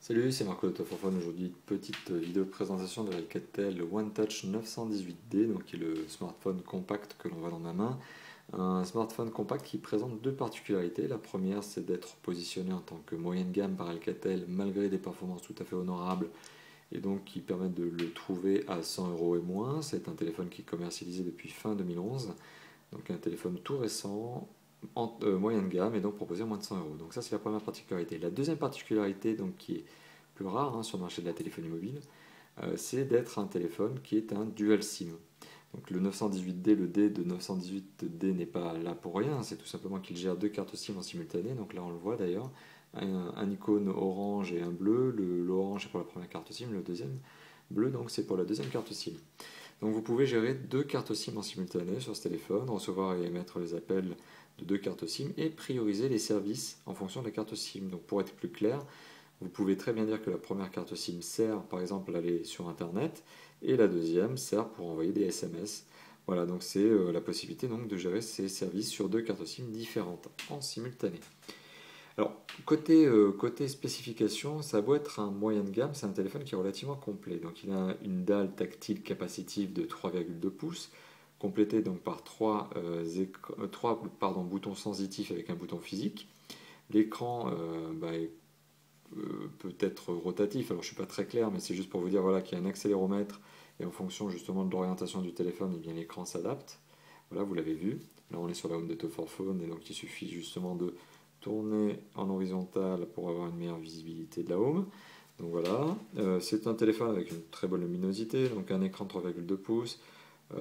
Salut, c'est Marco de Tofophone. Aujourd'hui, petite vidéo de présentation de l'Alcatel One Touch 918D, donc qui est le smartphone compact que l'on voit dans ma main. Un smartphone compact qui présente deux particularités. La première, c'est d'être positionné en tant que moyenne gamme par Alcatel, malgré des performances tout à fait honorables, et donc qui permettent de le trouver à 100 € et moins. C'est un téléphone qui est commercialisé depuis fin 2011, donc un téléphone tout récent, moyenne gamme, et donc proposé à moins de 100 €. Donc ça, c'est la première particularité. La deuxième particularité, donc, qui est plus rare sur le marché de la téléphonie mobile, c'est d'être un téléphone qui est un dual SIM. Donc le 918D, le D de 918D n'est pas là pour rien, c'est tout simplement qu'il gère deux cartes SIM en simultané. Donc là on le voit d'ailleurs, un icône orange et un bleu. L'orange c'est pour la première carte SIM, le deuxième bleu donc c'est pour la deuxième carte SIM. Donc vous pouvez gérer deux cartes SIM en simultané sur ce téléphone, recevoir et émettre les appels de deux cartes SIM et prioriser les services en fonction de la carte SIM. Donc pour être plus clair, vous pouvez très bien dire que la première carte SIM sert par exemple à aller sur internet et la deuxième sert pour envoyer des SMS. Voilà, donc c'est la possibilité donc de gérer ces services sur deux cartes SIM différentes en simultané. Alors, côté spécification, ça doit être un moyen de gamme, c'est un téléphone qui est relativement complet. Donc il a une dalle tactile capacitive de 3,2 pouces, complétée donc par trois boutons sensitifs avec un bouton physique. L'écran peut être rotatif, alors je ne suis pas très clair, mais c'est juste pour vous dire voilà, qu'il y a un accéléromètre, et en fonction justement de l'orientation du téléphone, et bien l'écran s'adapte. Voilà, vous l'avez vu. Là on est sur la home de Tofophone, et donc il suffit justement de tourner en horizontal pour avoir une meilleure visibilité de la home. Donc voilà, c'est un téléphone avec une très bonne luminosité, donc un écran de 3,2 pouces,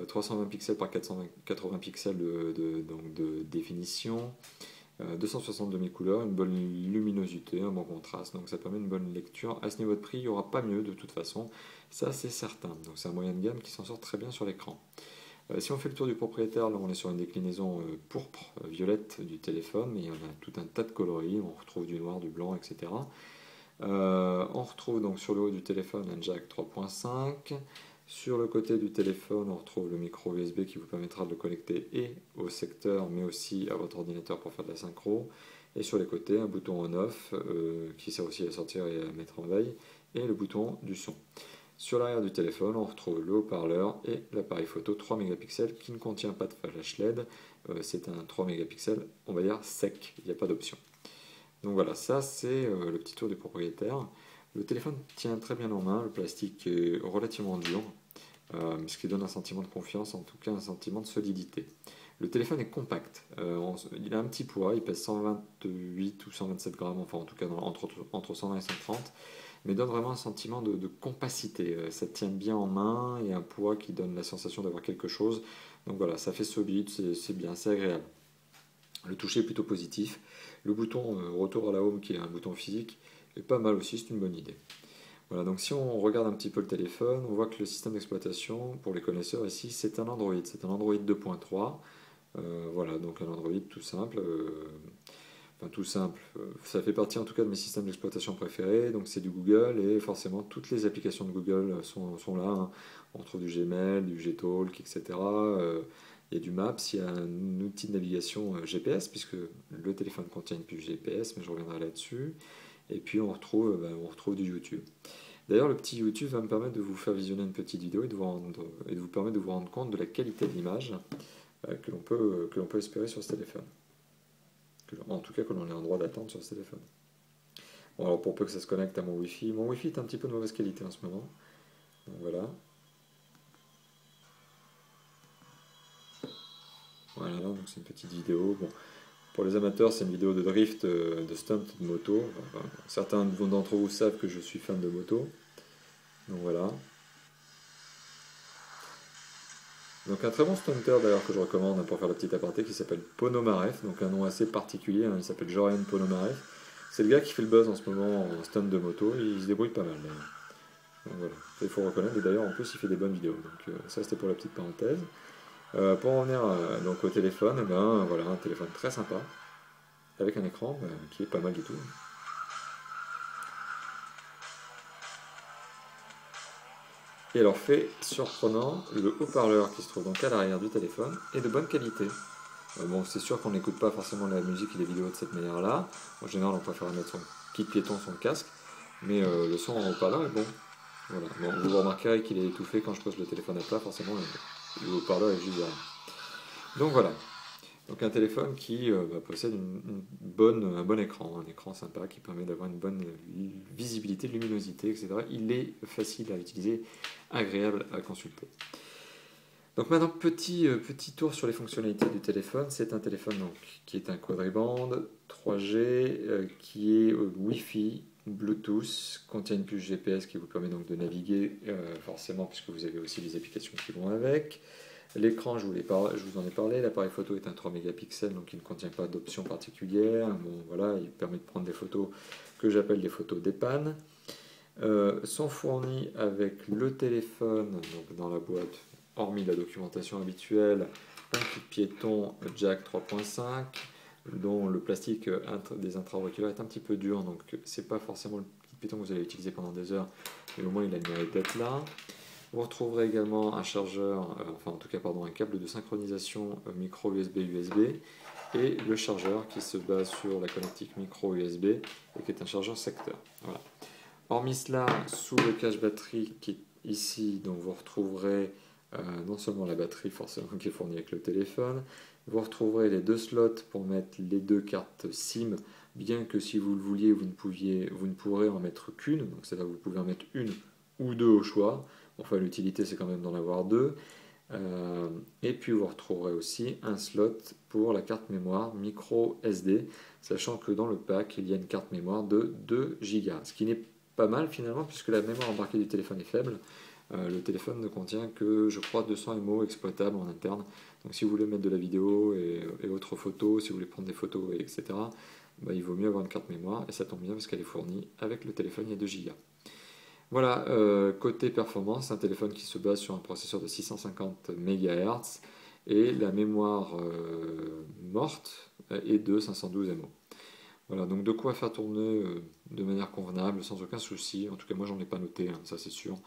320 pixels par 480 pixels de définition, 262 000 couleurs, une bonne luminosité, un bon contraste, donc ça permet une bonne lecture. À ce niveau de prix, il n'y aura pas mieux de toute façon, ça c'est certain. Donc c'est un moyen de gamme qui s'en sort très bien sur l'écran. Si on fait le tour du propriétaire, là on est sur une déclinaison pourpre, violette du téléphone, mais il y en a tout un tas de coloris, on retrouve du noir, du blanc, etc. On retrouve donc sur le haut du téléphone un jack 3.5. Sur le côté du téléphone, on retrouve le micro USB qui vous permettra de le connecter et au secteur, mais aussi à votre ordinateur pour faire de la synchro. Et sur les côtés, un bouton on-off qui sert aussi à sortir et à mettre en veille, et le bouton du son. Sur l'arrière du téléphone, on retrouve le haut-parleur et l'appareil photo 3 mégapixels qui ne contient pas de flash LED. C'est un 3 mégapixels, on va dire sec, il n'y a pas d'option. Donc voilà, ça c'est le petit tour du propriétaire. Le téléphone tient très bien en main, le plastique est relativement dur, ce qui donne un sentiment de confiance, en tout cas un sentiment de solidité. Le téléphone est compact, il a un petit poids, il pèse 128 ou 127 grammes, enfin en tout cas entre 120 et 130, mais donne vraiment un sentiment de compacité. Ça tient bien en main et un poids qui donne la sensation d'avoir quelque chose. Donc voilà, ça fait solide, c'est bien, c'est agréable. Le toucher est plutôt positif. Le bouton retour à la home, qui est un bouton physique, est pas mal aussi, c'est une bonne idée. Voilà, donc si on regarde un petit peu le téléphone, on voit que le système d'exploitation, pour les connaisseurs ici, c'est un Android. C'est un Android 2.3. Voilà, donc un Android tout simple. Ça fait partie en tout cas de mes systèmes d'exploitation préférés. Donc c'est du Google, et forcément toutes les applications de Google sont là. Hein. On trouve du Gmail, du Gtalk, etc. Il y a du Maps, il y a un outil de navigation GPS, puisque le téléphone contient une puce GPS, mais je reviendrai là-dessus. Et puis on retrouve du YouTube. D'ailleurs, le petit YouTube va me permettre de vous faire visionner une petite vidéo et de vous permettre de vous rendre compte de la qualité de l'image que l'on peut espérer sur ce téléphone. En tout cas, que l'on est en droit d'attendre sur ce téléphone. Bon, alors pour peu que ça se connecte à mon Wi-Fi. Mon Wi-Fi est un petit peu de mauvaise qualité en ce moment. Donc voilà. Voilà, donc c'est une petite vidéo. Bon, pour les amateurs, c'est une vidéo de drift, de stunt de moto. Enfin, certains d'entre vous savent que je suis fan de moto. Donc voilà. Donc un très bon stunter d'ailleurs que je recommande pour faire le petit aparté, qui s'appelle Ponomarev, donc un nom assez particulier, hein, il s'appelle Jorian Ponomarev. C'est le gars qui fait le buzz en ce moment en stunt de moto, et il se débrouille pas mal d'ailleurs. Donc voilà, il faut reconnaître, et d'ailleurs en plus il fait des bonnes vidéos. Donc ça c'était pour la petite parenthèse. Pour en venir donc au téléphone, et ben, voilà, un téléphone très sympa, avec un écran qui est pas mal du tout. Et alors fait surprenant, le haut-parleur qui se trouve donc à l'arrière du téléphone est de bonne qualité. Bon, c'est sûr qu'on n'écoute pas forcément la musique et les vidéos de cette manière-là. En général, on préfère mettre son kit piéton, son casque. mais le son en haut-parleur est bon. Voilà. Bon, vous remarquerez qu'il est étouffé quand je pose le téléphone à plat, forcément le haut-parleur est juste derrière. Donc voilà. Donc un téléphone qui possède un bon écran, un écran sympa qui permet d'avoir une bonne visibilité, luminosité, etc. Il est facile à utiliser, agréable à consulter. Donc maintenant, petit tour sur les fonctionnalités du téléphone. C'est un téléphone donc, qui est un quadribande 3G, qui est Wi-Fi, Bluetooth, contient une puce GPS qui vous permet donc de naviguer forcément puisque vous avez aussi les applications qui vont avec. L'écran, je vous en ai parlé, l'appareil photo est un 3 mégapixels, donc il ne contient pas d'options particulières. Bon, voilà, il permet de prendre des photos que j'appelle des photos d'épanne. Sont fournis avec le téléphone, donc dans la boîte, hormis la documentation habituelle, un kit piéton Jack 3.5, dont le plastique des intra-auriculaires est un petit peu dur, donc c'est pas forcément le kit piéton que vous allez utiliser pendant des heures, mais au moins il a le mérite d'être là. Vous retrouverez également un chargeur, un câble de synchronisation micro USB et le chargeur qui se base sur la connectique micro USB et qui est un chargeur secteur. Voilà. Hormis cela, sous le cache batterie qui est ici, donc vous retrouverez non seulement la batterie forcément qui est fournie avec le téléphone, vous retrouverez les deux slots pour mettre les deux cartes SIM, bien que si vous le vouliez, vous ne pourrez en mettre qu'une, donc c'est-à-dire que vous pouvez en mettre une ou deux au choix. Enfin, l'utilité, c'est quand même d'en avoir deux. Et puis, vous retrouverez aussi un slot pour la carte mémoire micro SD, sachant que dans le pack, il y a une carte mémoire de 2 Go, ce qui n'est pas mal finalement, puisque la mémoire embarquée du téléphone est faible. Le téléphone ne contient que, je crois, 200 MO exploitables en interne. Donc, si vous voulez mettre de la vidéo et autres photos, si vous voulez prendre des photos, etc., il vaut mieux avoir une carte mémoire, et ça tombe bien parce qu'elle est fournie avec le téléphone, il y a 2 Go. Voilà, côté performance, un téléphone qui se base sur un processeur de 650 MHz et la mémoire morte est de 512 MO. Voilà, donc de quoi faire tourner de manière convenable, sans aucun souci. En tout cas, moi, j'en ai pas noté, hein, ça c'est sûr.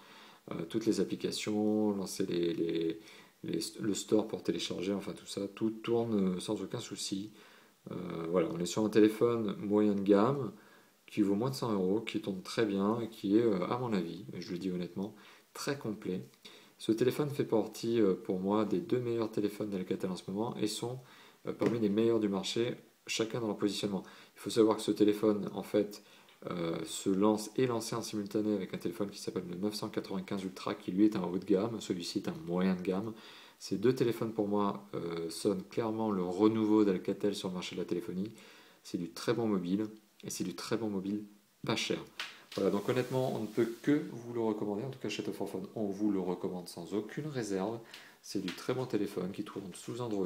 Toutes les applications, lancer le store pour télécharger, enfin tout ça, tout tourne sans aucun souci. Voilà, on est sur un téléphone moyen de gamme qui vaut moins de 100 euros, qui tourne très bien et qui est, à mon avis, je le dis honnêtement, très complet. Ce téléphone fait partie, pour moi, des 2 meilleurs téléphones d'Alcatel en ce moment et sont parmi les meilleurs du marché, chacun dans leur positionnement. Il faut savoir que ce téléphone, en fait, est lancé en simultané avec un téléphone qui s'appelle le 995 Ultra, qui lui est un haut de gamme, celui-ci est un moyen de gamme. Ces deux téléphones, pour moi, sonnent clairement le renouveau d'Alcatel sur le marché de la téléphonie. C'est du très bon mobile, et c'est du très bon mobile pas cher. Voilà, donc honnêtement, on ne peut que vous le recommander. En tout cas, chez Top 4 Phone, on vous le recommande sans aucune réserve. C'est du très bon téléphone qui tourne sous Android,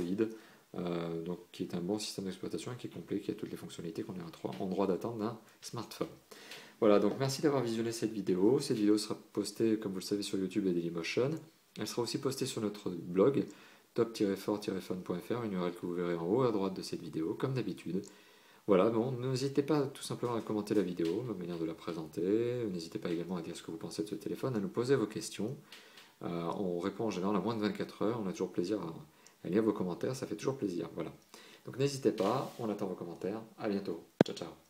donc qui est un bon système d'exploitation et qui est complet, qui a toutes les fonctionnalités qu'on est en droit d'attendre d'un smartphone. Voilà, donc merci d'avoir visionné cette vidéo. Cette vidéo sera postée, comme vous le savez, sur YouTube et Dailymotion. Elle sera aussi postée sur notre blog, top-fort-phone.fr, une URL que vous verrez en haut à droite de cette vidéo, comme d'habitude. Voilà, bon, n'hésitez pas tout simplement à commenter la vidéo, la manière de la présenter. N'hésitez pas également à dire ce que vous pensez de ce téléphone, à nous poser vos questions. On répond en général à moins de 24 heures. On a toujours plaisir à lire vos commentaires, ça fait toujours plaisir. Voilà. Donc n'hésitez pas, on attend vos commentaires. À bientôt. Ciao, ciao.